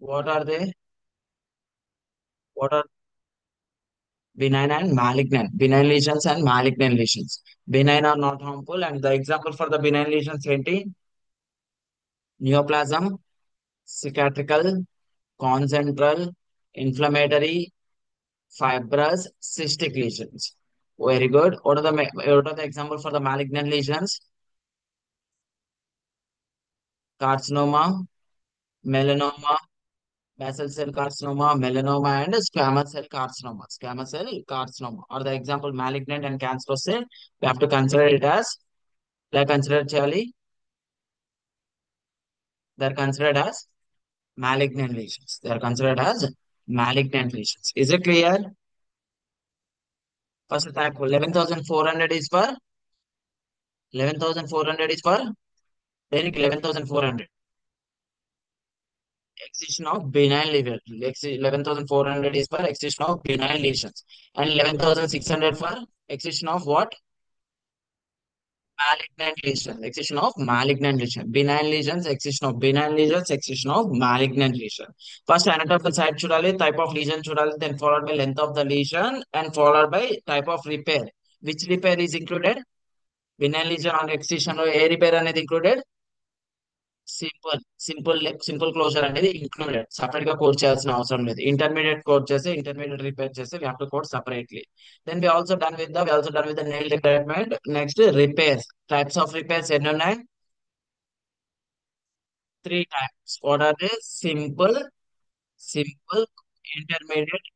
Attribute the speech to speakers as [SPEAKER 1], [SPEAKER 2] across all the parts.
[SPEAKER 1] What are they? What are benign and malignant? Benign lesions and malignant lesions. Benign are not harmful, and the example for the benign lesions ఏంటి? Neoplasm, cicatricial, concentral, inflammatory, fibrous, cystic lesions. Very good. What are the example for the malignant lesions? Carcinoma, melanoma, basal cell carcinoma, melanoma, and squamous cell carcinoma. Squamous cell carcinoma are the example malignant and cancerous cell. We have to consider it as they are considered Charlie. They are considered as malignant lesions. They are considered as malignant lesions. Is it clear? First attack 11,400 is for 11,400 is for then 11,400 excision of benign lesion. 11,400 is for excision of benign lesions, and 11,600 for excision of what? Malignant lesion. Excision of malignant lesion. Benign lesions, excision of benign lesions, excision of malignant lesion. First anatomical site చూడాలి, type of lesion చూడాలి, then followed by length of the lesion and followed by type of repair. Which repair is included? Benign lesion on excision లో ఏ repair అనేది included? Simple closure అనేది included. Separate గా code చేయాల్సిన అవసరం లేదు. Intermediate code చేసి ఇంటర్మీడియట్ రిపేర్ చేసి we have to code separately. Then we also done with the nail retirement. Next repairs. Types of repairs ఎన్ని ఉన్నాయి? Three types. What are they? Simple, simple, intermediate,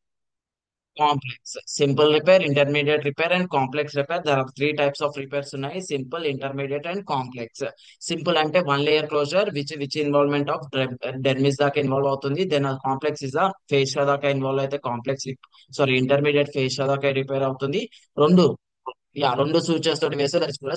[SPEAKER 1] complex. Simple repair, intermediate repair and complex repair. There are three types of repairs ఉన్నాయి: simple, intermediate and complex. Simple అంటే one layer closure which involvement of dermis దాకా involve అవుతుంది. Then complex is fascia దాకా involve అయితే complex, sorry intermediate fascia దాకా repair అవుతుంది. రెండు, రెండు సూచర్స్ తోటి వేస్తే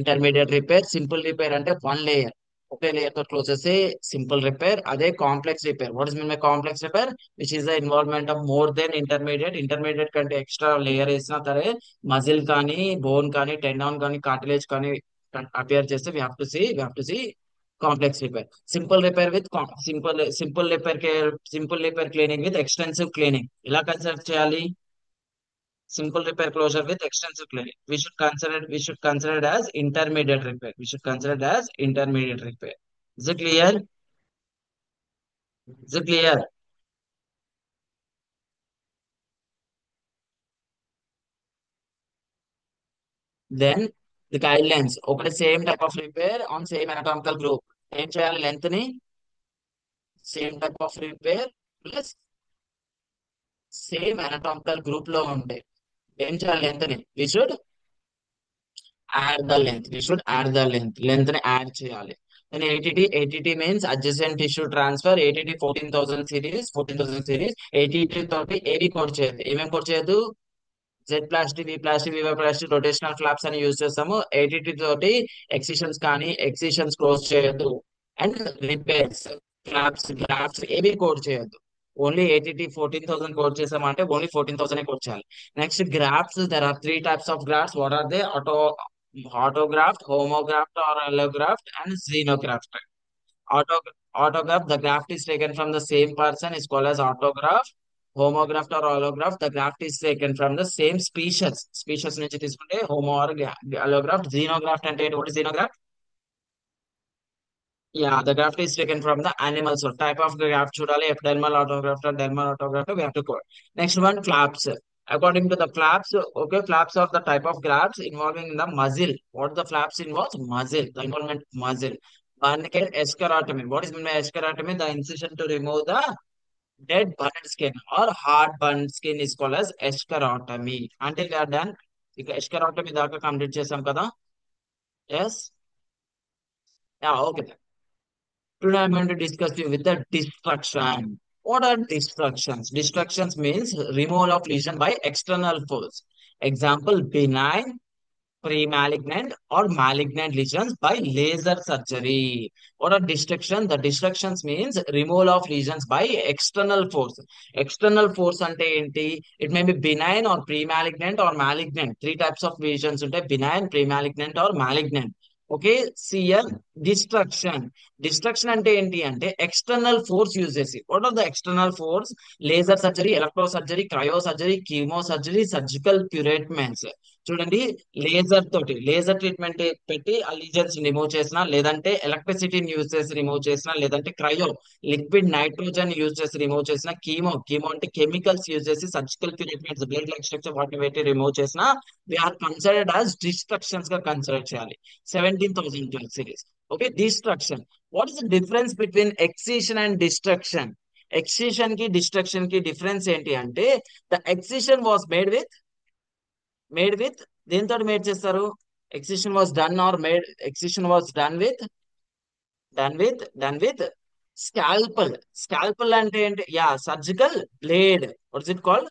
[SPEAKER 1] ఇంటర్మీడియట్ రిపేర్. సింపుల్ రిపేర్ అంటే వన్ లేయర్, ఒకే లేయర్ తో క్లోజ్ చేసి సింపుల్ రిపేర్. అదే complex repair. What is mean by complex repair? Which is the involvement of more than intermediate. Intermediate కంటే ఎక్స్ట్రా లేయర్ వేసినా సరే మజిల్ కానీ, బోన్ కానీ, టెండాన్ కానీ, కార్టిలేజ్ కానీ అపియర్ చేస్తే we have to see complex repair. Simple repair with simple repair cleaning with extensive cleaning. ఇలా consider చేయాలి. Simple repair closure with extensive cleaning. We should consider it as intermediate repair. We should consider it as intermediate repair. Is it clear? Is it clear? Then the guidelines. Okay, same type of repair on same anatomical group. ఏం చేయాలి? Length ని same type of repair plus same anatomical group లో ఉండే ఏం చేయాలి? Length ని we should add the length. ని add చేయాలి. then ATT means adjacent tissue transfer. ATT 14,000 series, 14,000 series. ATT తోటి ఏవి కోడ్ చేయదు. ఏమేమి కోడ్ చేయదు? Z plastic, V plastic, V Y plastic, rotational flaps అని యూజ్ చేస్తాము. ఏటీటీ తోటి ఎక్సిషన్స్ కానీ ఎక్సిషన్స్ క్లోజ్ చేయొద్దు. అండ్ రిపేర్స్, గ్రాఫ్స్ ఏవి కోడ్ చేయొద్దు. ఓన్లీ ఏటీటీ 14,000 కోడ్ చేసామంటే ఓన్లీ 14,000 కోడ్ చేయాలి. Next grafts. There are three types of grafts. What are they? autograft, homograph or allograft, and xenograft. Auto, autograph, the graft is taken from the same person is called as autograph. Homograph or allograft, the graft is taken from the same species. Species నుంచి తీసుకుంటే homo or allograft. Xenograft అంటే what is xenograft? Yeah, the graft is taken from the animal. So type of graft చూడాలి. Epidermal autograft or dermal autograft, we have to code. Next one, flaps. According to the flaps, okay, flaps are the type of grafts involving the muscle. What the flaps involves? Muscle. The involvement muscle. One can escharotomy. What is meant by escharotomy? The incision to remove the dead burnt skin or hard burnt skin is called as escharotomy. Until we are done, ఇక escharotomy దాకా complete చేసాం కదా? Yes. Yeah, okay. Today I'm going to discuss you with the destruction. What are destructions? Destructions means removal of lesion by external force. Example, benign, pre-malignant or malignant lesions by laser surgery. What are destruction? The destructions means removal of lesions by external force. External force ante enti? It may be benign or pre-malignant or malignant. Three types of lesions untai: benign, pre-malignant or malignant. Okay, see here, destruction. Destruction అంటే ఏంటి అంటే external force use చేసి. What are the external force? Laser surgery, electro surgery, cryo surgery, chemo surgery, surgical curettements. చూడండి, laser తోటి laser treatment పెట్టి ఆ lesions remove చేసిన, లేదంటే ఎలక్ట్రిసిటీని యూజ్ చేసి రిమూవ్ చేసిన, లేదంటే క్రయో లిక్విడ్ నైట్రోజన్ యూజ్ చేసి రిమూవ్ చేసిన, కీమో కీమో అంటే కెమికల్స్ యూజ్ చేసి surgical curetments blood like structure వాటిని పెట్టి రిమూవ్ చేసిన, we are considered as destructions గా కన్సిడర్ చేయాలి. 17,000 series. Okay, destruction. What is the difference between excision and destruction? Excision కి డిస్ట్రక్షన్ కి డిఫరెన్స్ ఏంటి అంటే, the excision was made with దేంతో మేడ్ చేస్తారు? Excision was done or made excision was done with scalpel. Scalpel అంటే ఏంటి? Yeah, surgical blade. What is it called?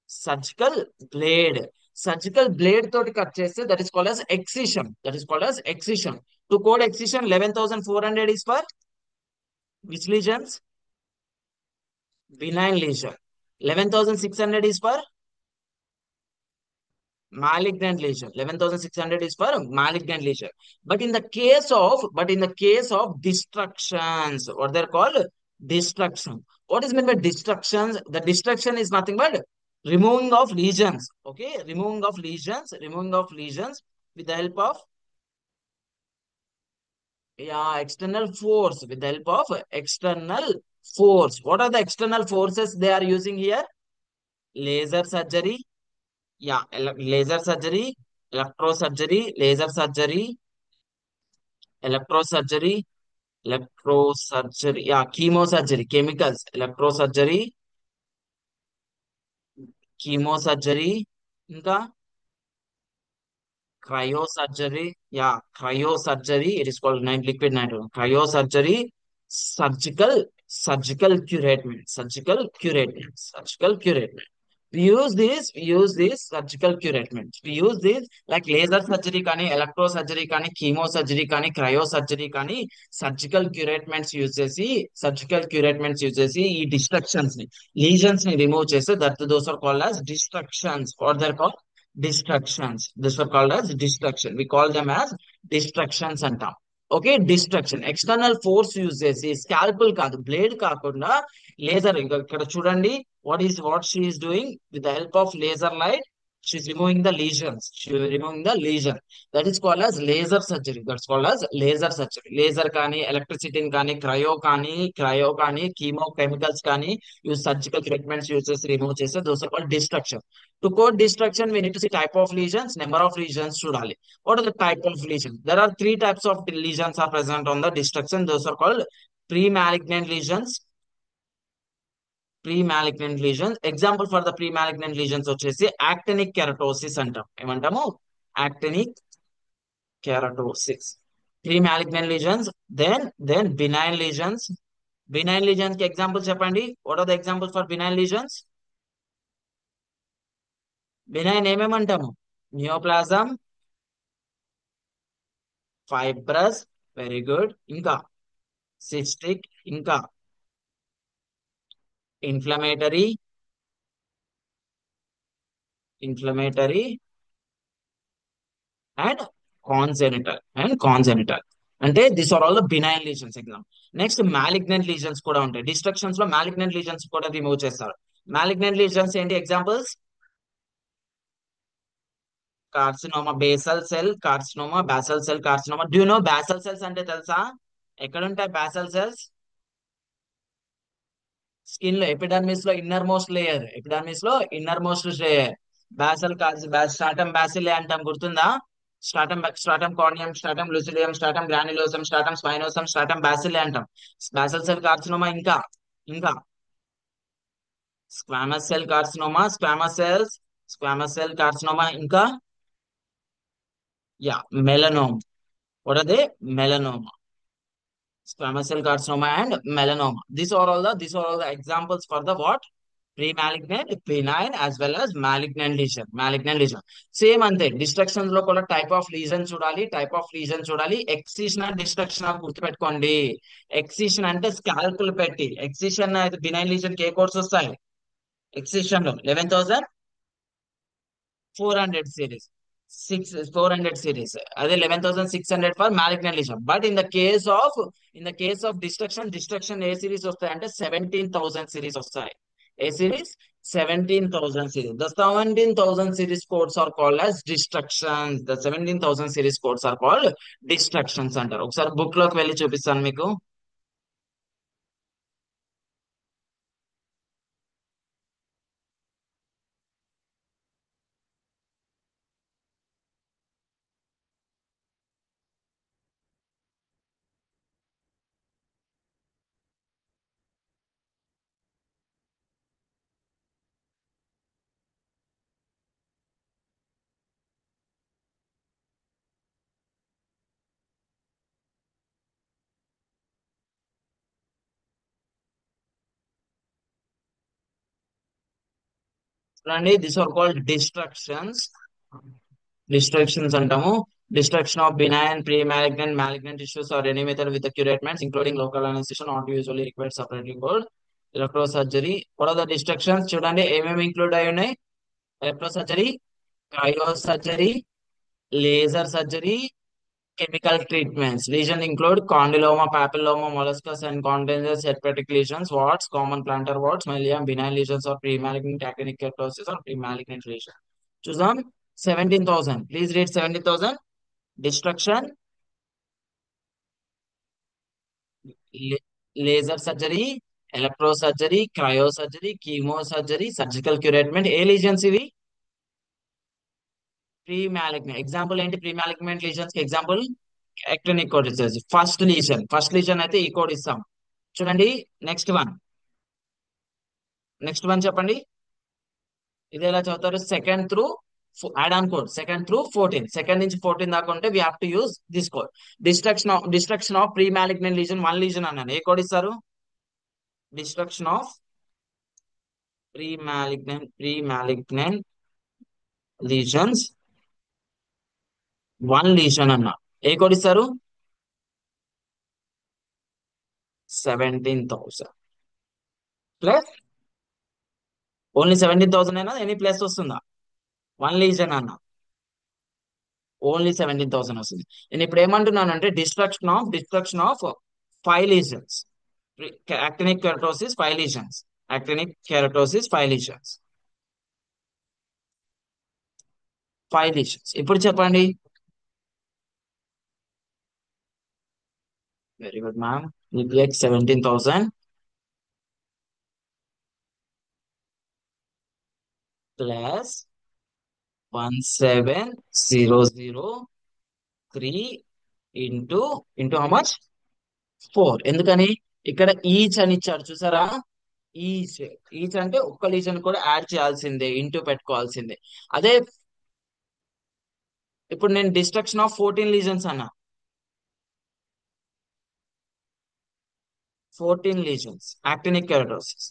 [SPEAKER 1] Surgical blade. Surgical blade తోటి cut చేస్తే that is called as excision. That is called as excision. To code excision, 11,400 is for which lesions? Benign lesion. 11,600 is for malignant lesion. 11,600 is for malignant lesion. But in the case of destructions, what they're called? Destruction. What is meant by destructions? The destruction is nothing but removing of lesions. Okay, removing of lesions with the help of, yeah, external force. With the help of external force. What are the external forces they are using here? Laser surgery. Yeah, laser surgery, electrosurgery, laser surgery, electrosurgery, electrosurgery, yeah, chemosurgery, chemicals, electrosurgery, chemosurgery, ఇంకా cryosurgery, yeah, cryosurgery, it is called liquid nitrogen, cryosurgery, surgical curetment. We use this surgical curetment. We use this like laser surgery కానీ, electro surgery కానీ, chemo surgery కానీ, cryosurgery కానీ, surgical curettements use చేసి ఈ destructions ని, lesions ని remove చేస్తే those are called as destructions. Are there called destructions. This are called as destruction. We call them as destructions అంటాం. Okay, destruction. External force use చేసి, scalpel కాదు, blade కాకుండా laser. ఇక్కడ చూడండి, what she is doing with the help of laser light, she's removing the lesions. That is called as laser surgery. Laser కానీ, electricity కానీ, cryo కానీ, chemo chemicals కానీ use surgical treatments use చేసి remove చేస్తే those are called destruction. To code destruction, we need to see type of lesions, number of lesions చూడాలి. What are the type of lesions? There are three types of lesions are present on the destruction. Those are called pre-malignant lesions. Example for the pre-malignant lesions వచ్చేసి actinic keratosis అంటాం. ఏమంటాము? Actinic keratosis. Pre-malignant lesions. Then benign lesions. Benign lesions కి examples చెప్పండి. What are the examples for benign lesions? Benign ఏమేమంటాము? Neoplasm, fibrous, very good. ఇంకా cystic, ఇంకా inflammatory, and congenital. అంటే this are all the benign lesions. Exam. Next malignant lesions కూడా ఉంటాయి. Destructions లో malignant lesions కూడా remove చేస్తారు. Malignant lesions ఏంటి? Examples: carcinoma, basal cell carcinoma. Do you know basal cells అంటే తెలుసా? ఎక్కడ ఉంటాయి బాసల్ సెల్స్? స్కిన్ లో, inner most layer basal stratum basale అంటాం. గుర్తుందా? Stratum corneum, stratum lucidum, stratum granulosum, stratum spinosum, stratum basale అంటాం. Basal cell carcinoma. ఇంకా squamous cell carcinoma, squamous cell carcinoma. ఇంకా yeah, melanoma. What are they? Melanoma. Squamous cell carcinoma and melanoma. These are all the examples for the what? Pre-malignant, benign, as well as malignant lesion. Same అంతే. Destructions లో కూడా type of legion చూడాలి. Excision and destruction గుర్తుపెట్టుకోండి. Excision అంటే స్కాల్పుల్ పెట్టి. Excision అయితే benign legion కి ఏ course వస్తాయి? ఎక్సిషన్ లో 11,400 సిరీస్. 400 series. అదే 11,600 for malignant lesion. But in the case of destruction ఏ సిరీస్ వస్తాయి అంటే 17,000 సిరీస్ వస్తాయి. ఏ series? 17,000 series. The 17,000 series codes are called as destructions. The 17,000 series codes are called destructions అంటారు. ఒకసారి బుక్ లోకి వెళ్ళి చూపిస్తాను మీకు. చూడండి, this are called destructions. Destructions అంటాము. Destruction of benign pre malignant malignant tissues or any method with curettements including local anaesthesia not usually required separately cold electrosurgery. What are the destructions? చూడండి ఏమేమి include అయి ఉన్నాయి. Electro surgery, cryo surgery, laser surgery, chemical treatments. Lesion include condyloma, papilloma, molluscus, and contagious herpetic lesions, warts, common plantar warts, myelium, benign lesions, or pre-malignant actinic keratosis, or pre-malignant lesion. చూద్దాం. 17,000. Please read 17,000. Destruction, laser surgery, electrosurgery, cryosurgery, chemosurgery, surgical curetment. ఏ lesions ఇవి? Premalignant. Example ఏంటి premalignant lesions కి? Example actinic code ఇచ్చేసి first lesion అయితే ఈ code ఇస్తాం. చూడండి. Next one. చెప్పండి. ఇది ఎలా చదువుతారు? Second through add on code second through 14. Second నుంచి 14 దాకా ఉంటే we have to use this code. Destruction of premalignant lesion 1 lesion అన్నాను. ఏ కోడ్ ఇస్తారు? Destruction of premalignant lesions 1 lesion అన్నా. ఏ కోడ్ ఇస్తారు? 17,000 ప్లస్. ఓన్లీ 17,000 అయినా ఎనీ ప్లస్ వస్తుందా? 1 లీజన్ అన్న ఓన్లీ 17,000 వస్తుంది. నేను ఇప్పుడు ఏమంటున్నాను అంటే destruction of 5 lesions. Actinic keratosis 5 lesions. Actinic keratosis 5 lesions. 5 lesions. ఇప్పుడు చెప్పండి. Very good ma'am. ఈపీఎక్స్ 17,000 ప్లస్ 17,003 ఇంటూ హౌ మచ్? 4. ఎందుకని? ఇక్కడ ఈచ్ అని ఇచ్చాడు చూసారా? ఈచ్. ఈచ్ అంటే ఒక్క లీజన్ కూడా యాడ్ చేయాల్సిందే, ఇంటూ పెట్టుకోవాల్సిందే. అదే ఇప్పుడు నేను డిస్ట్రక్షన్ ఆఫ్ 14 లీజన్స్ అన్నా. 14 లీజన్స్ యాక్టినిక్ కెరటోసిస్.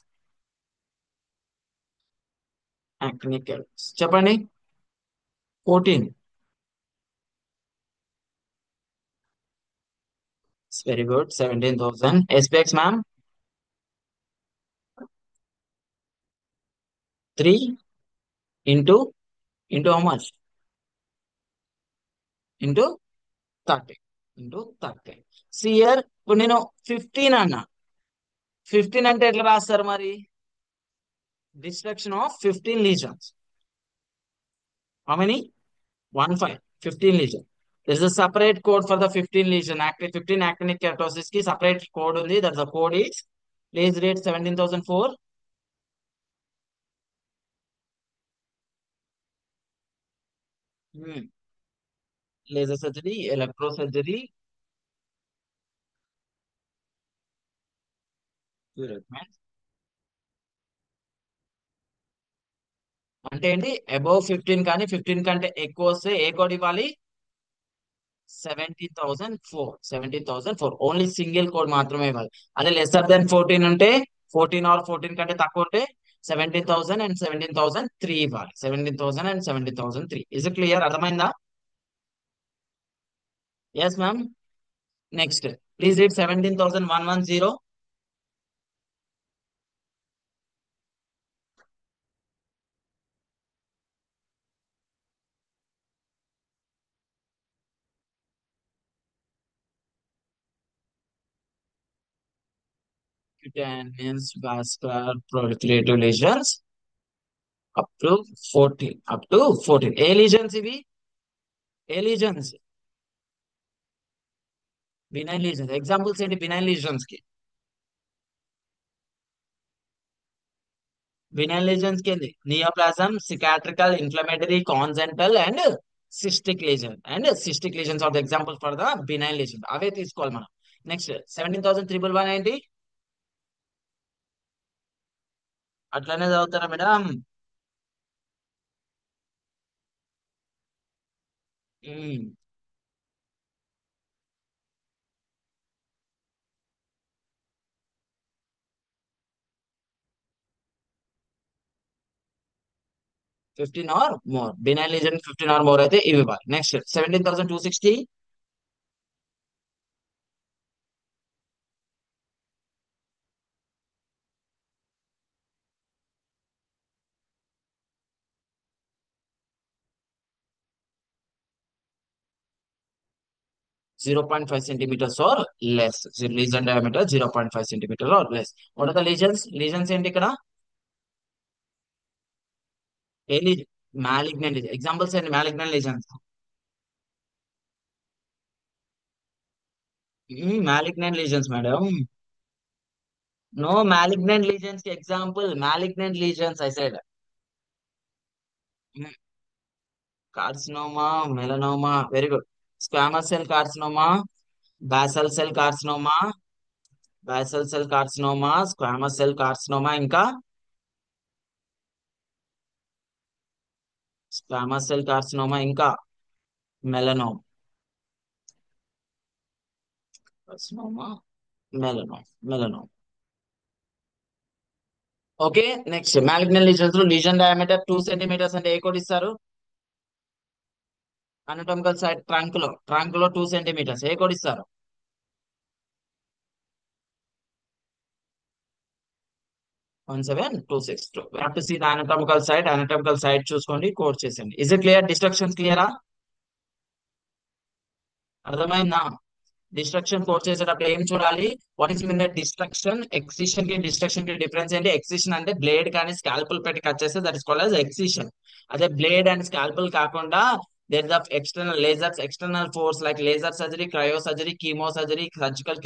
[SPEAKER 1] చెప్పండి. 14. Very good. 17,000. ఎస్పెక్స్ ma'am. 3 into how much? Into 30. Into 30. సియర్ ఇప్పుడు నేను 15 అన్నా. 15 అంటే ఎట్లా రాస్తారు మరి? Destruction of 15 lesions. How many? 15. 15 lesion. There is a separate code for the 15 lesion. 15 actinic keratosis ki separate code ఉంది. That the code is, please read 17,004. Laser surgery, electrosurgery, treatment. అంటే ఏంటి? అబౌవ్ 15 కానీ 15 కంటే ఎక్కువ వస్తే ఏ కోడ్ ఇవ్వాలి? 17,004. Only single code మాత్రమే ఇవ్వాలి. అదే లెసర్ దెన్ 14 ఉంటే, 14 ఆర్ 14 కంటే తక్కువ ఉంటే 17,000 అండ్ 17,003 ఇవ్వాలి. 17,000 అండ్ 17,003. Is it clear? అర్థమైందా? Yes ma'am. Next please read 17,110. cutaneous vascular proliferative lesions up to 14. Up to 14. A lesions ఇవి? ఏ lesions? Benign lesions. Examples ఏంటి benign lesions కి? Benign lesions కి ఏంది? Neoplasm, cicatricial, inflammatory, congenital and cystic lesion. And cystic lesions are the examples for the benign lesion. అవే తీసుకోవాలి మనం. Next 17,311 ఏంటి? అట్లనే చదువుతారా madam? 15 or more. Benign lesion 15 or more అయితే ఇవి ఇవ్వాలి. Next 17,260. 0.5 centimeters or less. Lesion diameter 0.5 centimeter or less. What are the lesions? Lesions ఏంటి ఇక్కడ? ఏ లీజన్? Malignant lesion. ఎగ్జాంపుల్స్ ఏంటి malignant lesions? Malignant lesions madam. No, malignant lesions కి example malignant lesions I side. Carcinoma, melanoma, very good. Squamous cell carcinoma, basal cell carcinoma, basal cell carcinoma, squamous cell carcinoma, ఇంకా squamous cell carcinoma, ఇంకా melanoma carcinoma, melanoma. Okay. Next malignant lesions లో lesion diameter 2 centimetres అంటే ఏ code ఇస్తారు? అనటోమికల్ side trunk లో 2 centimetres ఏ code ఇస్తారు? 17262. We have to see the anatomical side చూసుకోండి, code చేసేయండి. Is it clear? డిస్ట్రక్షన్స్ క్లియరా? అర్థమైందా? డిస్ట్రక్షన్ కోడ్ చేసేటప్పుడు ఏం చూడాలి? What is mean destruction? Destruction కి డిఫరెన్స్ ఏంటి? ఎక్సిషన్ అంటే బ్లేడ్ కానీ స్కాల్పుల్ పెట్టి కట్ చేస్తే that is called as excision. అదే బ్లేడ్ అండ్ స్కాల్పుల్ కాకుండా there is of external lasers, external force like laser surgery, cryo surgery, chemo surgery, surgical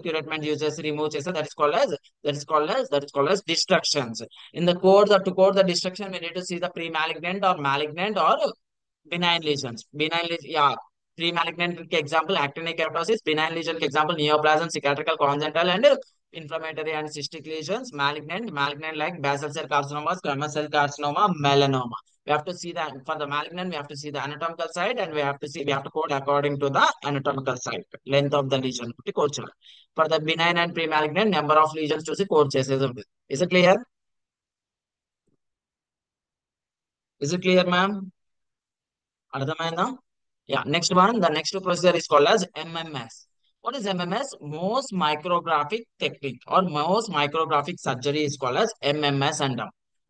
[SPEAKER 1] curettement use చేసి remove చేస్తే that is called as destructions. In the code to code the destruction we need to see the pre-malignant or benign lesions. Yeah. Pre-malignant के example actinic keratosis, benign lesion के example neoplasm, cicatricial, congenital and inflammatory and cystic lesions. Malignant like basal cell carcinoma, squamous cell carcinoma, melanoma. We have to see that for the malignant, we have to see the anatomical side and we have to code according to the anatomical side, length of the lesion. Code చేయాలి. For the benign and pre-malignant, number of lesions చూసి code చేసేది ఉంటుంది. Is it clear? Is it clear, ma'am? అర్థమైందా? Yeah, next one, the next procedure is called as MMS. What is MMS? Most micrographic technique or most micrographic surgery is called as MMS and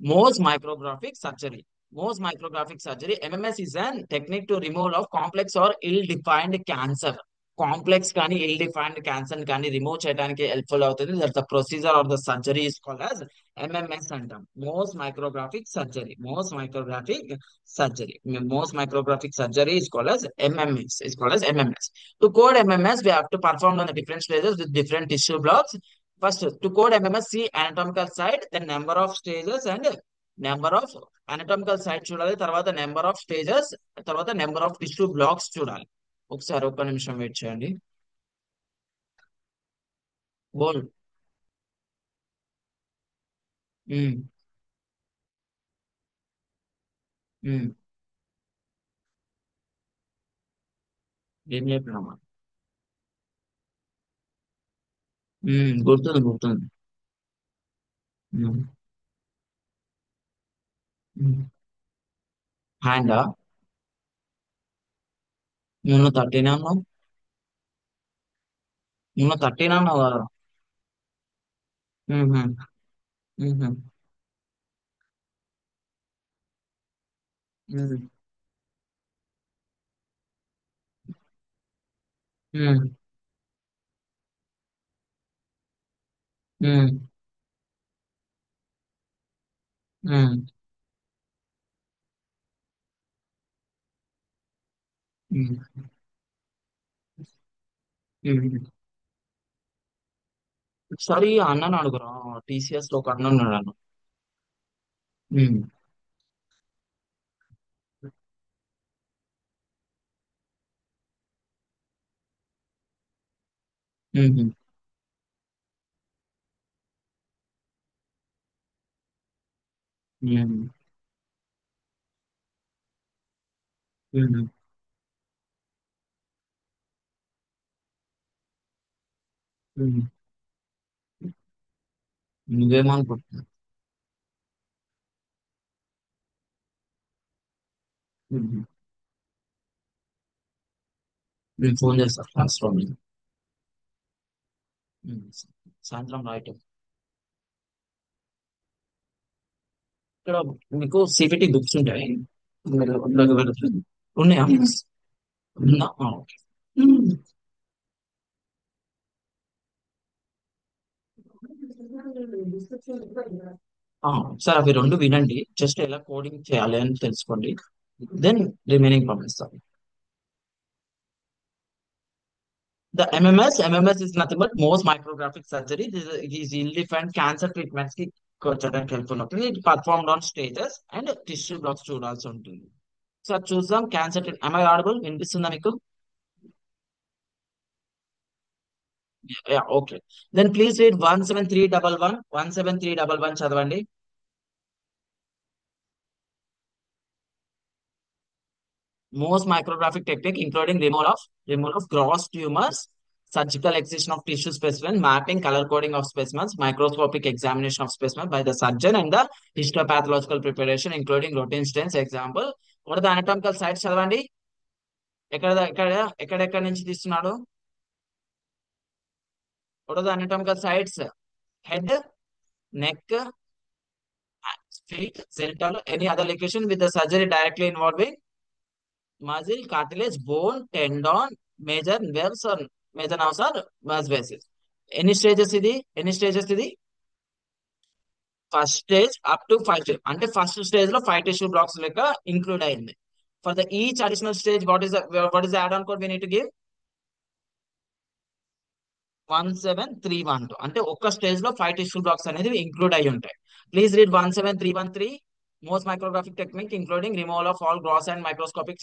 [SPEAKER 1] most micrographic surgery. Most micrographic surgery, MMS is an technique to remove of complex or ill-defined cancer. Complex కానీ ill defined cancer కానీ remove చేయడానికి helpful అవుతుంది. That the procedure of the surgery is called as MMS అంటాం. Surgery most micrographic surgery is called as MMS. To code MMS we have to perform on the different stages with different tissue blocks. First, to code MMS, see anatomical side, then number of stages and number of anatomical side చూడాలి, తర్వాత number of stages, తర్వాత number of tissue blocks చూడాలి. ఒకసారి ఒక్క నిమిషం wait చేయండి. బోల్. ఉమ్, ఉమ్, ఏం చెప్పినామా? గుర్తుంది. హ్యాండా? నువ్వు 13 అన్నావు. నువ్వు 13 అన్నావు కదా. ఉహు, ఉహు, ఉహు, ఉహు. ఉమ్, ఉమ్, ఉమ్, ఉమ్. ఒకసారి ఆ అన్నని అడుగురా. టీసీఎస్ లో ఒక అన్న ఉన్నాడు. ఉమ్, ఉమ్, ఉమ్, ఉమ్, ఉమ్. నువ్వేమనుకుంటున్నావు? ఉమ్. నేను ఫోన్ చేస్తా క్లాస్ లో. ఉమ్. సాయంత్రం రైట్. ఇక్కడ మీకు సిపిటి బుక్స్ ఉంటాయి. మీరు అందులోకి వెళ్ళచ్చు. ఉన్నాయా? ఉందా? ఆ, ఓకే. ఉమ్. సరే అవి రెండు వినండి. జస్ట్ ఎలా కోడింగ్ చేయాలి అని తెలుసుకోండి. దెన్ రిమైనింగ్ పంపిస్తాను. The MMS is nothing but most micrographic surgery. It is ill defined cancer treatments కి కొంచెం హెల్ప్ఫుల్ అవుతుంది. It performed on stages and tissue blocks చూడాల్సి ఉంటుంది. సార్ చూద్దాం. క్యాన్సర్ ఐ ఆడిబుల్ వినిపిస్తుందా మీకు? ఓకే. Then please read 17311. 17311 చదవండి. Most micrographic technique including removal of gross tumors, surgical excision of tissue specimen, mapping, color coding of specimens, microscopic examination of specimen by the surgeon, and the histopathological preparation including routine stains. Example, what are the anatomical sites చదవండి. ఎక్కడ ఎక్కడెక్కడ నుంచి తీస్తున్నాడు? What are the anatomical sites? Head, neck, feet, genital, any other location with the surgery directly involving muscle, cartilage, bone, tendon, major nerves or major nerves or mass basis. ఎన్ని stages ఇది? ఎన్ని stages ఇది? First stage up to five stage. అంటే first stage లో 5 tissue blocks లెక్క include అయింది. For the each additional stage what is add on code we need to give? 17312. అంటే ఒక్క స్టేజ్ లో 5 టిష్యూ బ్లాక్స్ అనేది ఇంక్లూడ్ అయి ఉంటాయి. Please read 17313. Mohs micrographic technique including removal of all gross and microscopic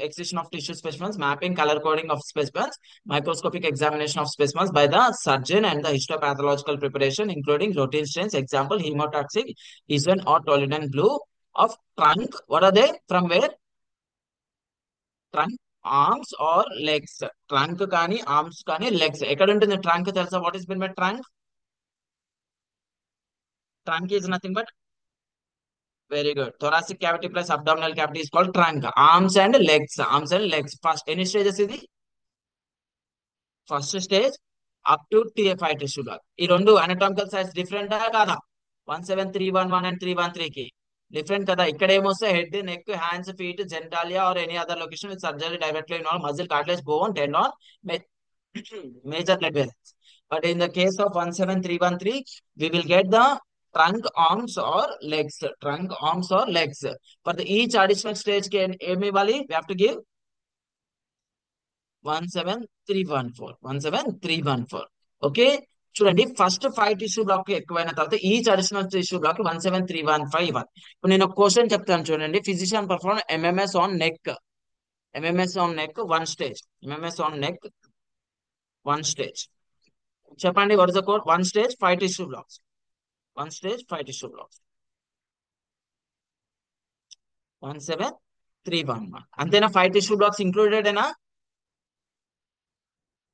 [SPEAKER 1] excision of tissue specimens, mapping, color coding of specimens, microscopic examination of specimens by the surgeon, and the histopathological preparation, including routine stains. Example, hemotoxic, Isvan or Toledan blue of trunk. What are they? From where? Trunk, arms or legs. Trunk కానీ arms కానీ legs. ఎక్కడ ఉంటుంది trunk తెలుసా? What is mean by trunk? Trunk is nothing but very good. Thoracic cavity plus abdominal cavity is called trunk. Arms and legs. Arms and legs. First, any stages ఇది? First stage up to T five tissue block. ఈ రెండు anatomical size different కాదా? 17311 and 313 కి different కదా. ఇక్కడ ఏమొస్తే head, neck, hands, feet, genitalia or any other location with surgery directly involve muscle, cartilage, bone, tendon, major blood vessels. But in the case of 17313, we will get the trunk, arms or legs. Trunk, arms or legs. For the each additional stage, can we have to give 17314. Okay. చూడండి, first 5 tissue black ఎక్కువైన తర్వాత each additional tissue block 17315 ఇవ్వాలి. ఇప్పుడు నేను ఒక question చెప్తాను చూడండి. Physician perform MMS on neck. MMS on neck one stage. MMS on neck one stage. చెప్పండి, what is the code? One stage 5 tissue blocks. One stage 5 tissue blocks. 17311. అంతేనా? 5 tissue blocks included ఏనా?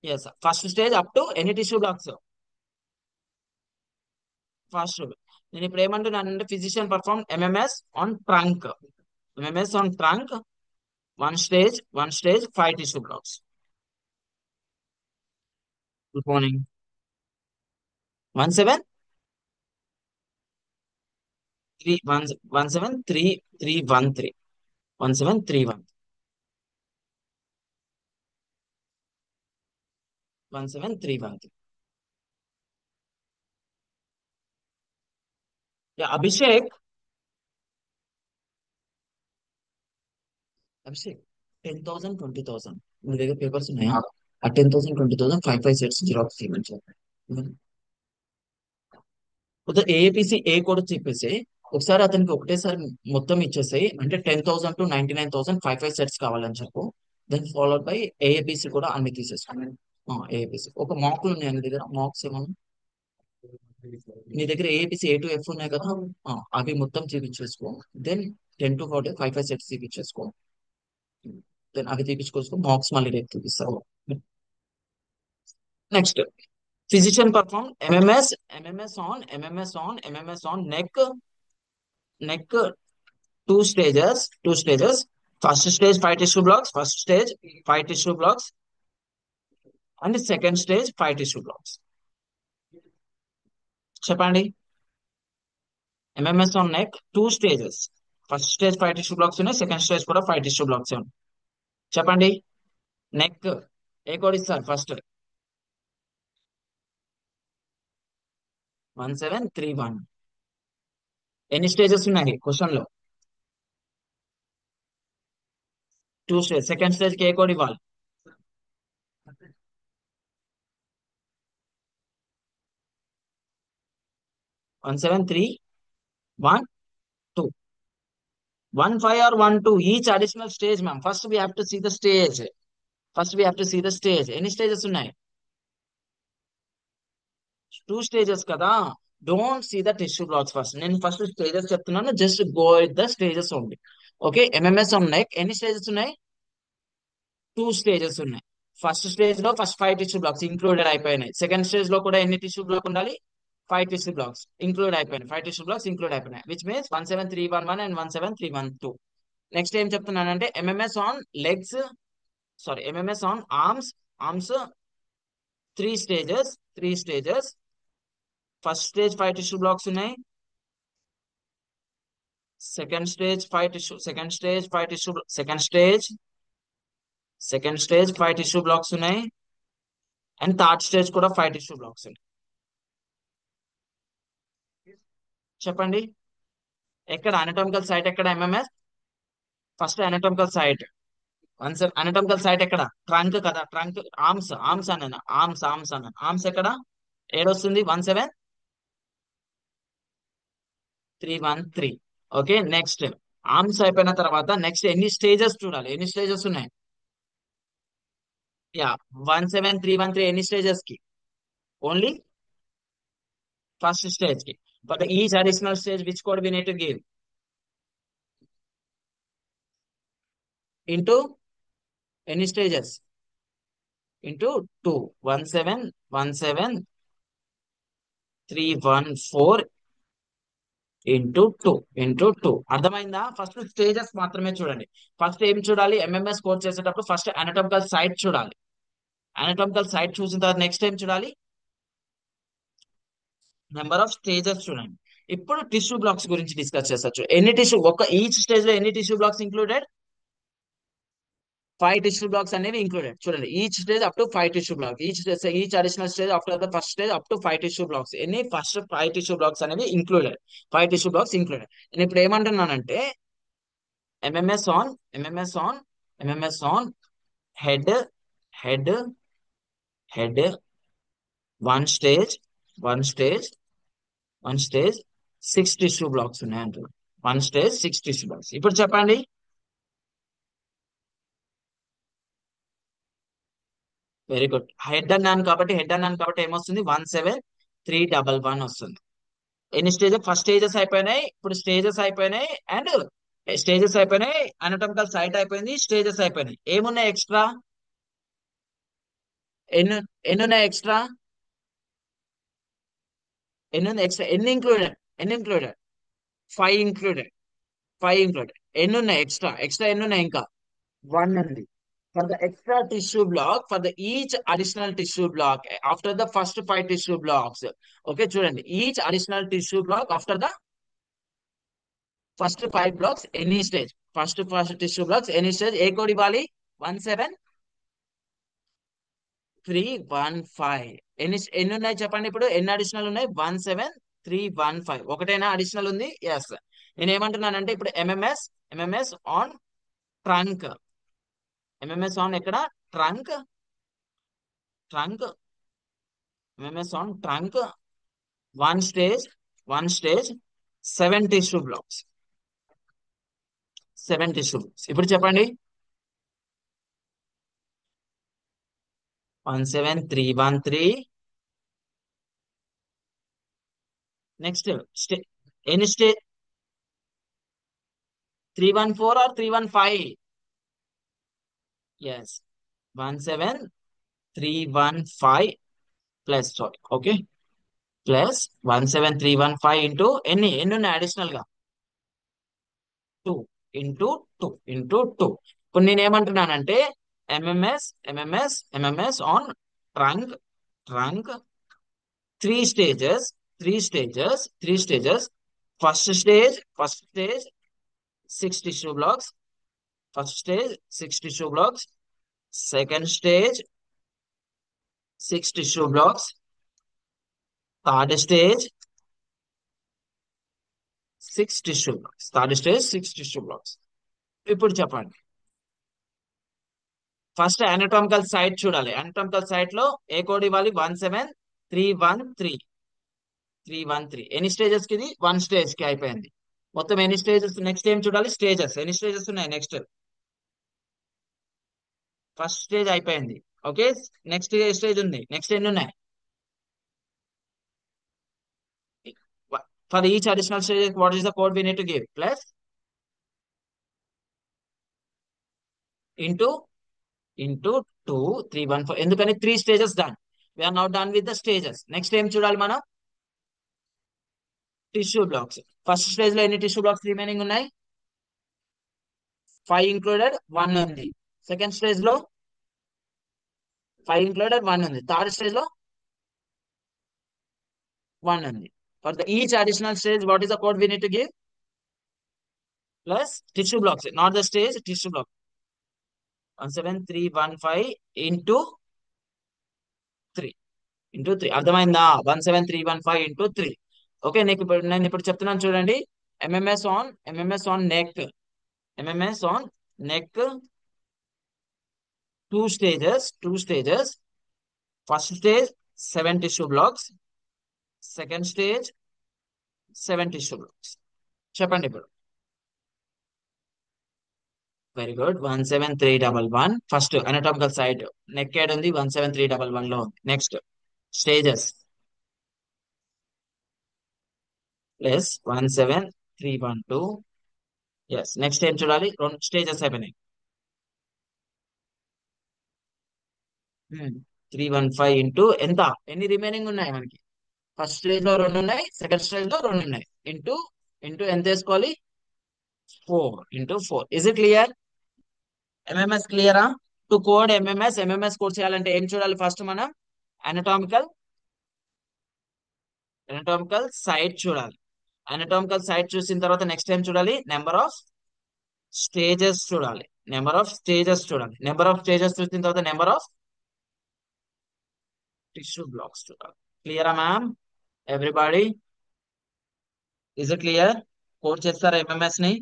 [SPEAKER 1] Yes. First stage up to ఎన్ని tissue blocks? First. నేను ఇప్పుడు ఏమంటున్నానంటే physician perform MMS on trunk. MMS on trunk one stage 5 tissue blocks. Good morning. 17313. 17313. Abhishek, Abhishek 10,000 20,000 మీ దగ్గర papers ఉన్నాయా? ఆ 10,000 20,000 five sets xerox తీయమని చెప్పండి. ఏపీసీ ఏ కూడా చెప్పేసి ఒకసారి అతనికి ఒకటేసారి మొత్తం ఇచ్చేసాయి, అంటే 10,000 to 99,000 ఫైవ్ సెట్స్ కావాలని చెప్పు. దెన్ ఫాలోడ్ బై ఏఏబిసి కూడా అన్ని తీసేసుకోండి. ఏఏబిసి ఒక మార్కులు ఉన్నాయి నీ దగ్గర, మార్క్స్ ఏమన్నా నీ దగ్గర ఏబిసి A to F ఉన్నాయి కదా, అవి మొత్తం చూపించేసుకో. దెన్ 10 to 40 ఫైవ్ సెట్స్ చూపించేసుకో. దెన్ అవి తీపించుకోవచ్చు, మార్క్స్ మళ్ళీ రేపు చూపిస్తావు. Next, physician perform MMS on neck two stages. First stage five tissue blocks, first stage five tissue blocks, and the second stage five tissue blocks. చెప్పండి. MMS on neck two stages, first stage five tissue blocks ఉన్నాయి, second stage కూడా five tissue blocks ఉన్నాయి. చెప్పండి. Neck ఏ code ఇస్తారు first? 1731. ఎన్ని stages ఉన్నాయి question లో? Two stage. Second stage కి ఏ కోడ్ ఇవ్వాలి? 1731 2. 15 or 12 each additional stage, ma'am. First we have to see the stage. ఎన్ని స్టేజెస్ ఉన్నాయి? టూ స్టేజెస్ కదా. Don't see the tissue blocks first. నేను ఫస్ట్ స్టేజెస్ చెప్తున్నాను, just go with the stages only. Okay. MMS on neck ఎన్ని stages ఉన్నాయి? Two stages ఉన్నాయి. First stage లో first five tissue blocks included అయిపోయినాయి. Second stage లో కూడా ఎన్ని టిష్యూ బ్లాక్ ఉండాలి? ఫైవ్ టిష్యూ బ్లాక్స్ ఇంక్లూడ్ అయిపోయినాయి. ఫైవ్ టిష్యూ బ్లాక్స్ ఇంక్లూడ్ అయిపోయినాయి, విచ్ మీన్స్ 1731 అండ్ 1731 2. నెక్స్ట్ ఏం చెప్తున్నానంటే MMS on legs, sorry MMS on arms three stages. First stage five tissue blocks ఉన్నాయి. Second stage five tissue blocks ఉన్నాయి. And third stage కూడా five tissue blocks ఉన్నాయి. చెప్పండి. ఎక్కడ anatomical site ఎక్కడ? MMS first anatomical site. Anatomical site ఎక్కడ? Trunk కదా, trunk. Arms ఎక్కడ? ఏడొస్తుంది? 1731 3. ఓకే. నెక్స్ట్ ఆర్మ్స్ అయిపోయిన తర్వాత నెక్స్ట్ ఎన్ని స్టేజెస్ చూడాలి? ఎన్ని స్టేజెస్ ఉన్నాయి? యా, 1731 3 ఎన్ని స్టేజెస్ కి? ఓన్లీ ఫస్ట్ స్టేజ్ కి. But each additional stage which code we need to give? Into ఎన్ని stages? Into two. 1717 314 into two. అర్థమైందా? ఫస్ట్ స్టేజెస్ మాత్రమే చూడండి. ఫస్ట్ ఏం చూడాలి? ఎంఎంఎస్ కోడ్ చేసేటప్పుడు ఫస్ట్ అనటమికల్ సైట్ చూడాలి. అనటమికల్ సైట్ చూసిన తర్వాత నెక్స్ట్ ఏం చూడాలి? నెంబర్ ఆఫ్ స్టేజెస్ చూడండి. ఇప్పుడు టిష్యూ బ్లాక్స్ గురించి డిస్కస్ చేసొచ్చు. ఎన్ని టిష్యూ, ఒక ఈచ్ స్టేజ్ లో ఎన్ని tissue blocks included? Five tissue blocks అనేవి ఇంక్లూడెడ్. చూడండి, each stage up to five tissue block, each additional stage after the first stage up to five tissue blocks. ఎన్ని? First five tissue blocks అనేవి included. Five tissue blocks included. నేను ఇప్పుడు ఏమంటున్నానంటే MMS on MMS on MMS on head head head one stage one stage one stage six tissue blocks ఉన్నాయి అంటారు. One stage six tissue blocks. ఇప్పుడు చెప్పండి. Very good. Head అన్నాను కాబట్టి ఏమొస్తుంది? 1731 వస్తుంది. ఎన్ని స్టేజెస్? ఫస్ట్ స్టేజెస్ అయిపోయినాయి, ఇప్పుడు స్టేజెస్ అయిపోయినాయి, అండ్ స్టేజెస్ అయిపోయినాయి, అనటమికల్ సైట్ అయిపోయింది, స్టేజెస్ అయిపోయినాయి. ఏమున్నాయి ఎక్స్ట్రా? ఎన్ని ఎన్ని ఉన్నాయి ఎక్స్ట్రా? ఎన్ని ఉంది ఎక్స్ట్రా? ఎన్ని ఇంక్లూడెడ్? Five included. ఎన్ని ఉన్నాయి ఎక్స్ట్రా ఎన్ని ఉన్నాయి ఇంకా? వన్ ఉంది. For the extra tissue block, for the each additional tissue block after the first five tissue blocks. Okay, చూడండి, each additional tissue block after the first five blocks any stage. First tissue blocks any stage. A code ఇవ్వాలి? 17315. ఎన్ని ఉన్నాయి చెప్పండి. ఇప్పుడు ఎన్ని additional ఉన్నాయి? 1731 315 ఒకటైనా additional ఉంది. ఎస్. నేను ఏమంటున్నానంటే ఇప్పుడు MMS on trunk. MMS on ఎక్కడ? Trunk. Trunk. MMS on trunk. One stage. One stage 7 tissue blocks. 7 tissue blocks. ఇప్పుడు చెప్పండి. 17313. నెక్స్ట్ ఎన్ని stage? 314 or 315? Yes. 17315 plus, sorry, okay, plus 17315 into ఎన్ని ఉన్నాయి అడిషనల్ గా? 2 ఇంటూ 2. ఇప్పుడు నేను ఏమంటున్నానంటే MMS on trunk. Trunk 3 stages. 3 stages. First stage 6 tissue blocks. First stage 6 tissue blocks. Second stage 6 tissue blocks. Third stage 6 tissue blocks. Third stage 6 tissue blocks. ఇప్పుడు చెప్పండి. First anatomical site చూడాలి. Anatomical site లో ఏ code ఇవ్వాలి? 17313. 313 ఎన్ని stages కి? ఇది 1 stage కి అయిపోయింది. మొత్తం ఎన్ని స్టేజెస్? నెక్స్ట్ ఏం చూడాలి? స్టేజెస్. ఎన్ని స్టేజెస్ ఉన్నాయి నెక్స్ట్? ఫస్ట్ స్టేజ్ అయిపోయింది. ఓకే. నెక్స్ట్ స్టేజ్ ఉంది. నెక్స్ట్ ఎన్ని ఉన్నాయి? For each additional stage what is the code we need to give? Plus into into 2 314. ఎందుకని 3 stages done. We're now done with the stages. Next ఏం చూడాలి మనం? Tissue blocks. First stage లో ఎన్ని tissue blocks remaining ఉన్నాయి? 5 included 1 ఉంది. Second stage లో 5 included 1 ఉంది. థర్డ్ స్టేజ్ లో 1 ఉంది. For the each additional stage what is the code we need to give? Plus tissue blocks, not the stage, tissue block. 17315 into 3. అర్థమైందా? 17315 into 3. Okay. నేను ఇప్పుడు చెప్తున్నాను చూడండి. MMS on neck. MMS on neck 2 stages. First stage 7 tissue blocks. Second stage 7 tissue blocks. చెప్పండి ఇప్పుడు. Very good. 17311. First anatomical site neck ఏడ్ ఉంది, 17311 లో ఉంది. Next stages plus 17312. Yes. Next ఏం చూడాలి? 2 స్టేజెస్ అయిపోయినాయి. 315 ఇంటూ ఎంత? ఎన్ని రిమైనింగ్ ఉన్నాయి మనకి? ఫస్ట్ స్టేజ్ లో 2 ఉన్నాయి, సెకండ్ స్టేజ్ లో 2 ఉన్నాయి. ఇంటూ ఇంటూ ఎంత వేసుకోవాలి? 4. Is it clear? ఎంఎంఎస్ క్లియరా? టు కోడ్ ఎంఎంఎస్ కోడ్ చేయాలంటే ఏం చూడాలి? ఫస్ట్ మనం అనటామికల్ అనటామికల్ సైట్ చూడాలి. అనటామికల్ సైట్ చూసిన తర్వాత నెక్స్ట్ టైం చూడాలి నెంబర్ ఆఫ్ స్టేజెస్ చూడాలి. నెంబర్ ఆఫ్ స్టేజెస్ చూసిన తర్వాత నెంబర్ ఆఫ్ టిష్యూ బ్లాక్స్ చూడాలి. క్లియరా ma'am? Everybody is it clear? Code చేస్తారా ఎంఎంఎస్ ని?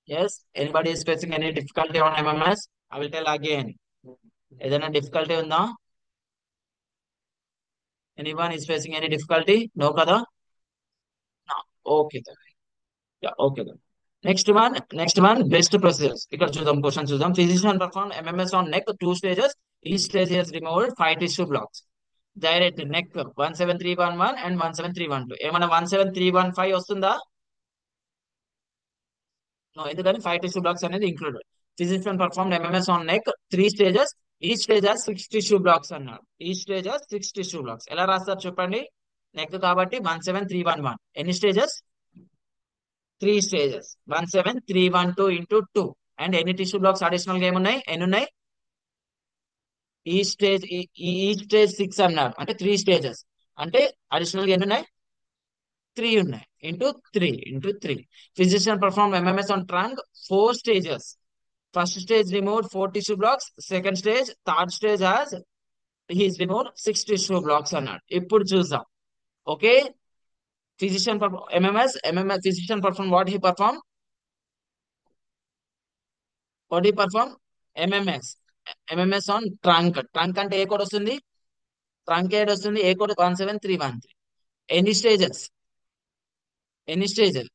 [SPEAKER 1] Yes. Anybody is facing any difficulty on MMS? I will tell again. ఏదైనా difficulty ఉందా? Anyone is facing any difficulty? No కదా? Okay. Okay. Next one best procedures. ఇక్కడ చూద్దాం, question చూద్దాం. Physician perform MMS on neck 2 stages. ఈ stage he's removed 5 tissue blocks. Direct neck 17311 and 17312. ఏమైనా 17315 వస్తుందా? No. ఎందుకని 5 టిష్యూ బ్లాక్స్ అనేది included. Physician perform MMS on neck 3 stages. ఈ stage 6 tissue blocks అన్నాడు. ఈ స్టేజ్ 6 టిష్యూ బ్లాక్స్. ఎలా రాస్తారు చెప్పండి? నెక్ కాబట్టి 17311. ఎన్ని స్టేజెస్? 3 స్టేజెస్. 17312 ఇంటూ 2. అండ్ ఎన్ని టిష్యూ బ్లాక్స్ అడిషనల్ గా ఏమున్నాయి? ఎన్ని ఉన్నాయి? ఈ స్టేజ్ 6 అన్నారు అంటే 3 స్టేజెస్. అంటే అడిషనల్ గా ఎన్ని ఉన్నాయి? 3 ఉన్నాయి. Into three. Physician perform MMS on trunk 4 stages. First stage remove 4 tissue blocks. Second stage, third stage has he's remove 6 tissue blocks అన్నాడు. ఇప్పుడు చూద్దాం. Okay. Physician perform MMS physician perform what he perform? What he perform? MMS. MMS on trunk. Trunk అంటే ఏ code వస్తుంది? Trunk ఏడ్ వస్తుంది. ఏ code 17313. ఎన్ని స్టేజెస్? ఎన్ని స్టేజెస్?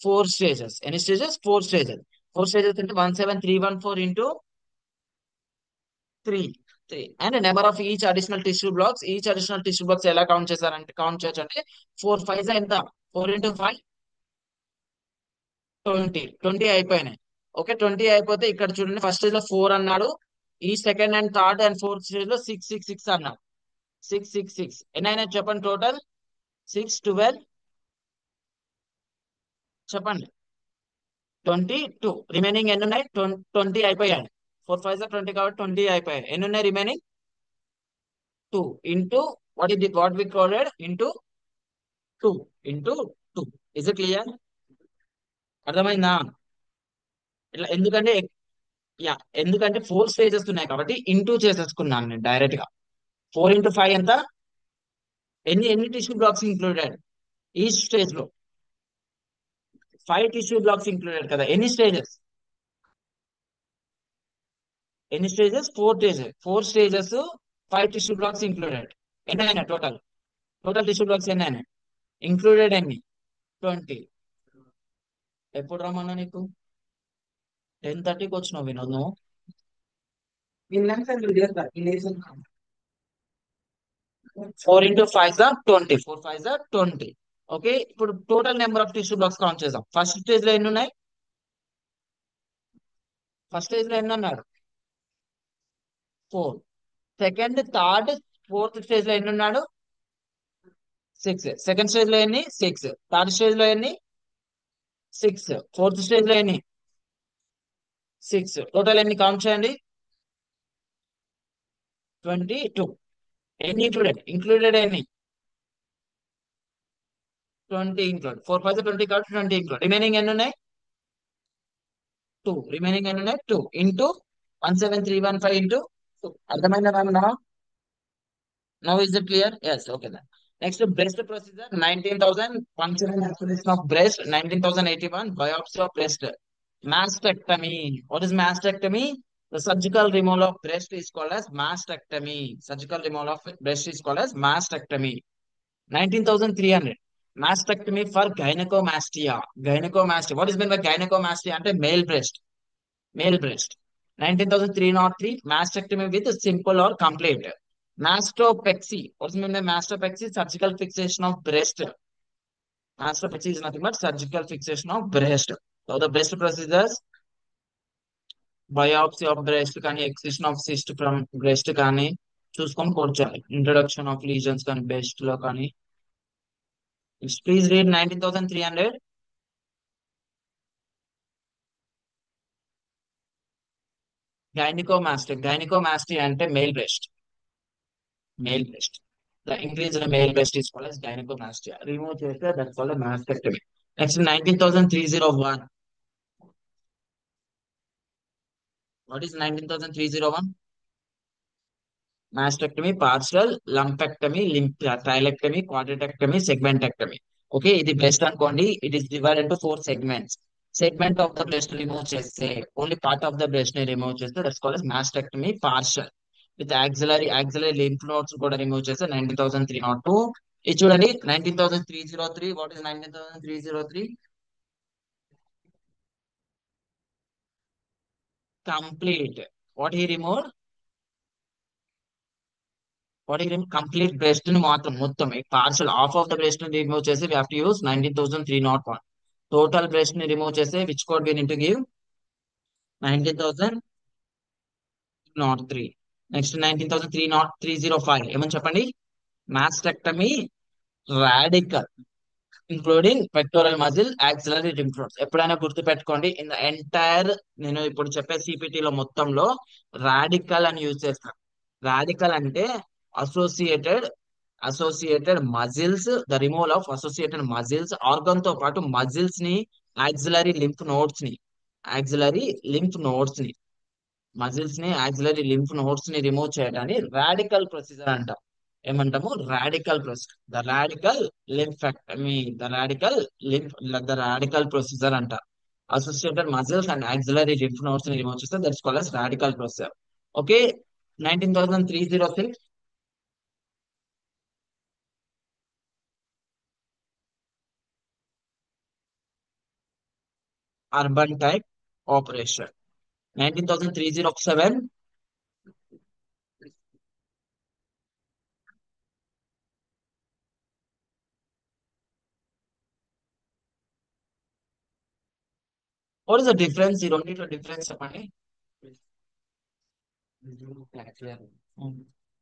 [SPEAKER 1] Four stages. ఎన్ని stages? Four stages. Four stages అంటే 17314 into three. Three and number of each additional tissue blocks. Each additional tissue blocks ఎలా కౌంట్ చేశారంటే కౌంట్ చేయొచ్చు అంటే 4 5 ఎంత? 4 × 5 20 అయిపోయినాయి. ఓకే, 20 అయిపోతే ఇక్కడ చూడండి ఫస్ట్ స్టేజ్ లో 4 అన్నాడు. ఈ second and third and fourth stage లో 6 అన్నాడు. 6 ఎన్ని అయినాయి చెప్పండి టోటల్? 6 12 చెప్పండి. 22. రిమైనింగ్ ఎన్ని ఉన్నాయి? 20 అయిపోయాయి. 4 5 20 కాబట్టి 20 అయిపోయాయి. ఎన్ని ఉన్నాయి remaining? 2 into what we coded into 2 into 2. Is it clear? అర్థమైందా? ఇట్లా ఎందుకంటే యా, ఎందుకంటే 4 స్టేజెస్ ఉన్నాయి కాబట్టి ఇంటూ చేసేసుకున్నాను నేను డైరెక్ట్ గా. 4 × 5 ఎంత? ఎన్ని టిష్యూ బ్లాక్స్ ఇంక్లూడెడ్ ఈ స్టేజ్ లో? 5 టిష్యూ బ్లాక్స్ ఇంక్లూడెడ్ కదా. ఎన్ని స్టేజెస్? ఎన్ని stages? 4 stages. 4 stages, 5 tissue blocks included. ఎన్ని అయినా టోటల్? టోటల్ టిష్యూ బ్లాక్స్ ఎన్ని అయినా ఇంక్లూడెడ్? ఎన్ని? 20. ఎప్పుడు రమ్మన్నా నీకు? 10:30కి వచ్చినావు వినోద్ నువ్వు. ఫోర్ ఇంటూ ఫైవ్ జా 20. 4 5 20. ఓకే, ఇప్పుడు total number of tissue blocks count చేద్దాం. ఫస్ట్ స్టేజ్ లో ఎన్ని ఉన్నాయి? ఫస్ట్ స్టేజ్ లో ఎన్ని అన్నాడు? 4. సెకండ్ థర్డ్ ఫోర్త్ స్టేజ్ లో ఎన్ని ఉన్నాడు? 6. సెకండ్ స్టేజ్ లో ఎన్ని? 6. థర్డ్ స్టేజ్ లో ఎన్ని? 6. ఫోర్త్ స్టేజ్ లో ఎన్ని? 6. టోటల్ ఎన్ని కౌంట్ చేయండి? 22. ఎన్ని ఇంక్లూడెడ్? ఇంక్లూడెడ్ ఎన్ని? 20 ఇంక్లూడ్. 4 5 20 కాబట్టి 20 ఇంక్లూడ్. రిమైనింగ్ ఎన్ని ఉన్నాయి? 2. రిమైనింగ్ ఎన్ని ఉన్నాయి? 2 ఇంటూ 17315 ఇంటూ 2. అర్థమైందా నాన్న? Now is it clear? Yes. Okay then. Next, breast procedure. 19,000 puncture and isolation of breast. 19,081 biopsy of breast. Mastectomy. What is mastectomy? The surgical removal of breast is called as mastectomy. Surgical removal of breast is called as mastectomy. 19,300. Mastectomy for gynecomastia. Gynecomastia. What is meant by gynecomastia? Ante male breast. Male breast. 19,303. Mastectomy with simple or complete. Mastopexy. What's meant by mastopexy? Surgical fixation of breast. Mastopexy is nothing but surgical fixation of breast. So the breast procedures, biopsy of breast కానీ excision of cyst from breast కానీ చూసుకొని కూర్చోాలి. Introduction of lesions కానీ best లో కానీ. Please read 19,300. Gynecomastia అంటే male breast. Male breast. The increase in male breast is called as gynecomastia. Remove చేస్తే that's called a mastectomy. Next 19,301. What is 19,301? Mastectomy, partial, lumpectomy, thylectomy, quadrilectomy, segmentectomy. Okay, ఇది breast అనుకోండి. It is divided into 4 segments. Segment of the breast remove చేస్తే, only part of the breast ని remove చేస్తే that's called as mastectomy partial. With axillary lymph nodes కూడా remove చేస్తే 19,302. ఇది చూడండి 19,303. What is 19,303? Complete. What he removed? Complete breast ని మాత్రం మొత్తం partial half of the breast ని రిమూవ్ చేసి we have to use 19,301. Total breast ని రిమూవ్ చేసి which code we need to give? 19,303. Next 19,305 ఏమని చెప్పండి? Mastectomy radical including pectoral muscle, axillary lymph nodes. ఎప్పుడైనా గుర్తు పెట్టుకోండి, ఇన్ ద ఎంటైర్ నేను ఇప్పుడు చెప్పే సిపిటి లో మొత్తంలో రాడికల్ అని యూజ్ చేస్తాను. రాడికల్ అంటే associated muscles, the removal of associated muscles, organ తో పాటు మజిల్స్ ని, యాక్సిలరీ లింఫ్ నోడ్స్ ని, యాక్సిలరీ లింఫ్ నోడ్స్ ని మజిల్స్ ని, యాక్సిలరీ లింఫ్ నోడ్స్ ని రిమూవ్ చేయడాన్ని రాడికల్ ప్రొసీజర్ అంటాం. ఏమంటాము radical procedure, the radical lymphectomy, the radical lymph the radical procedure అంటారు. Associated muscles and axillary lymph nodes ని రిమూవ్ చేస్తే that's called as radical procedure. Okay. 19,306 urban type operation. 19,307 what is the difference? You don't need to difference చెప్పండి.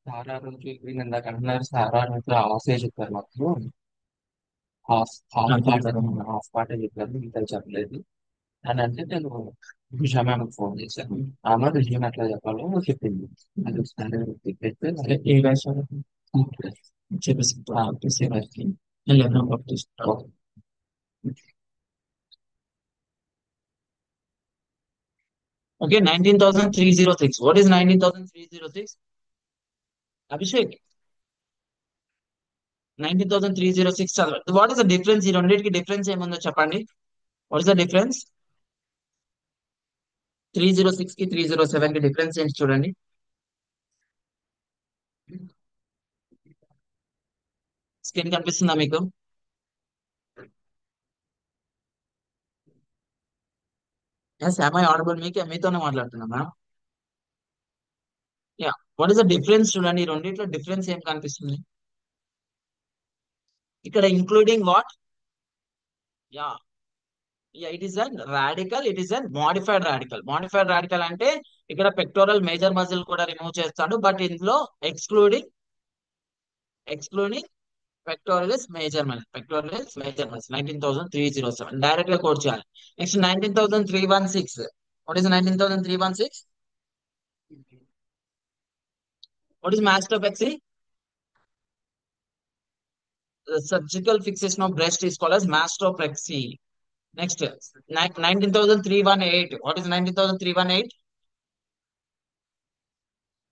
[SPEAKER 1] సారా రోజు ఇందాక అంటున్నారు, సారా రోజు ఆసే చెప్పారు మాకు. Half half part half part చెప్పారు, ఇంకా చెప్పలేదు. అని అంటే నేను విషయం ఆమెకు ఫోన్ చేశాను. ఆమె విషయం ఎట్లా చెప్పాలో చెప్పింది. అది ఒకసారి చెప్పేస్తే సరే ఏ వేషాలు చెప్పేసి చెప్పేసి వారికి నేను పంపిస్తాను. ఓకే. 19,306. What is 19,306? అభిషేక్, 19,306 చదవండి. What is the difference? ఈ రెండింటికి డిఫరెన్స్ ఏముందో చెప్పండి. What is the difference? 306 కి 307 కి డిఫరెన్స్ ఏంటి చూడండి. స్క్రీన్ కనిపిస్తుందా మీకు? I audible? మీతోనే మాట్లాడుతున్నా ma'am. Yeah. What is the difference చూడండి, ఈ రెండింటిలో డిఫరెన్స్ ఏం కనిపిస్తుంది ఇక్కడ? Including what? Yeah, it is an radical, it is an modified radical. Modified radical అంటే ఇక్కడ పెక్టోరల్ మేజర్ మజిల్ కూడా రిమూవ్ చేస్తాడు, బట్ ఇందులో excluding excluding pectoralis major muscle, pectoralis major muscle. 19,307 direct గా కోడ్ చేయాలి. Next 19,316. What is 19,316? What is mastopexy? The surgical fixation of breast is called as mastopexy. Next, 19,318. What is 19,318?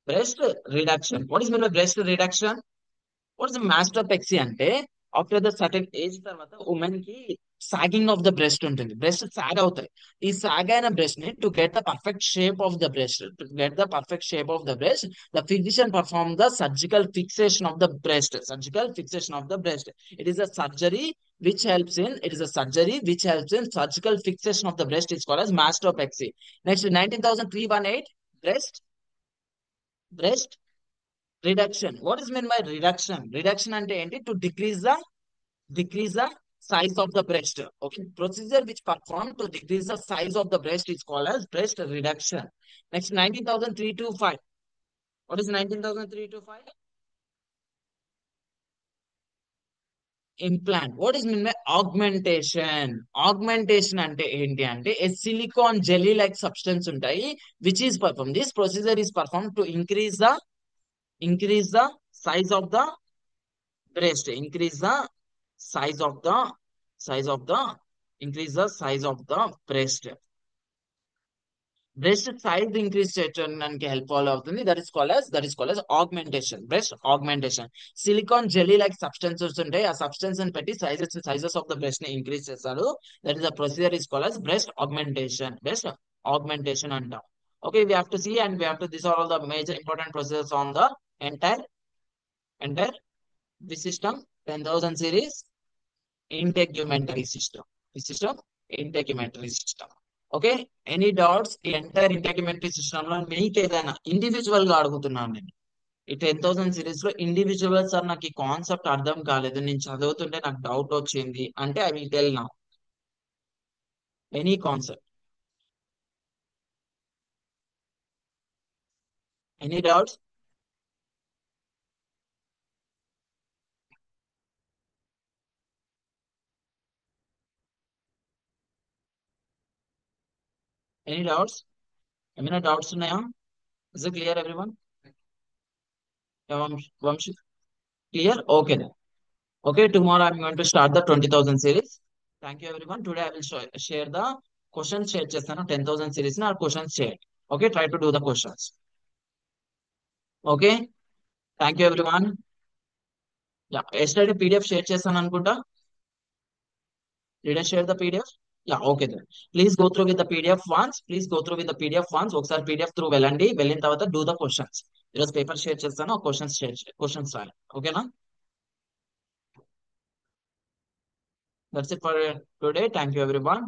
[SPEAKER 1] Breast reduction. What is meant by breast reduction? What is the mastopexy అంటే after the certain age తర్వాత women కి sagging of the breast ఉంటుంది, breast సాగ్ అవుతాయి. ఈ సాగ్ అయిన breast ని to get the perfect shape of the breast, to get the perfect shape of the breast, the physician perform the surgical fixation of the breast, surgical fixation of the breast. It is a surgery it is a surgery which helps in surgical fixation of the breast is called as mastopexy. Next, 19,318. Breast reduction. What is meant by reduction? Reduction అంటే ఏంటి? To decrease the size of the breast. Okay, procedure which performed to decrease the size of the breast is called as breast reduction. Next, 19,325. What is 19,325? Implant. What is meant by augmentation? Augmentation అంటే ఏంటి అంటే a silicone jelly like substance ఉంటాయి which is performed. This procedure is performed to increase the size of the breast, size of the increase the size of the breast size increase చేయడానికి help అవుతుంది. That is called as augmentation, breast augmentation. Silicon jelly like substances ఉంటాయి, ఆ substance ని పెట్టి sizes of the breast ని increase చేస్తారు. That is the procedure is called as breast augmentation అంటాం. Okay, we have to see and we have to, these are all the major important procedures on the entire this system. 10,000 series integumentary system. This system integumentary system. Okay, any doubts? ఈ entire ఇంటెగ్యుమెంటరీ system లో మీకు ఏదైనా individual గా అడుగుతున్నాను నేను. ఈ 10,000 series లో individual sir నాకు ఈ కాన్సెప్ట్ అర్థం కాలేదు, నేను చదువుతుంటే నాకు డౌట్ వచ్చింది అంటే I will tell now any concept. Any doubts? Any doubts? ఏమైనా డౌట్స్ ఉన్నాయా? Is it clear everyone? Vamshi, clear? Okay then. Okay, tomorrow I'm going to start the 20,000 series. Thank you everyone. Today I will share the questions. Share చేస్తాను 10,000 series నా questions చేయండి. Okay, try to do the questions. Okay, thank you everyone. Yeah yesterday PDF share చేశాను అనుకుంటా. Did I share the PDF? Yeah okay then. Please go through with the PDF once. Please go through with the PDF once. ఒకసారి PDF through వెళ్ళండి. వెళ్ళిన తర్వాత do the questions. ఈరోజు paper share చేస్తాను, questions రాయాలి. ఓకేనా? That's it for today. Thank you everyone.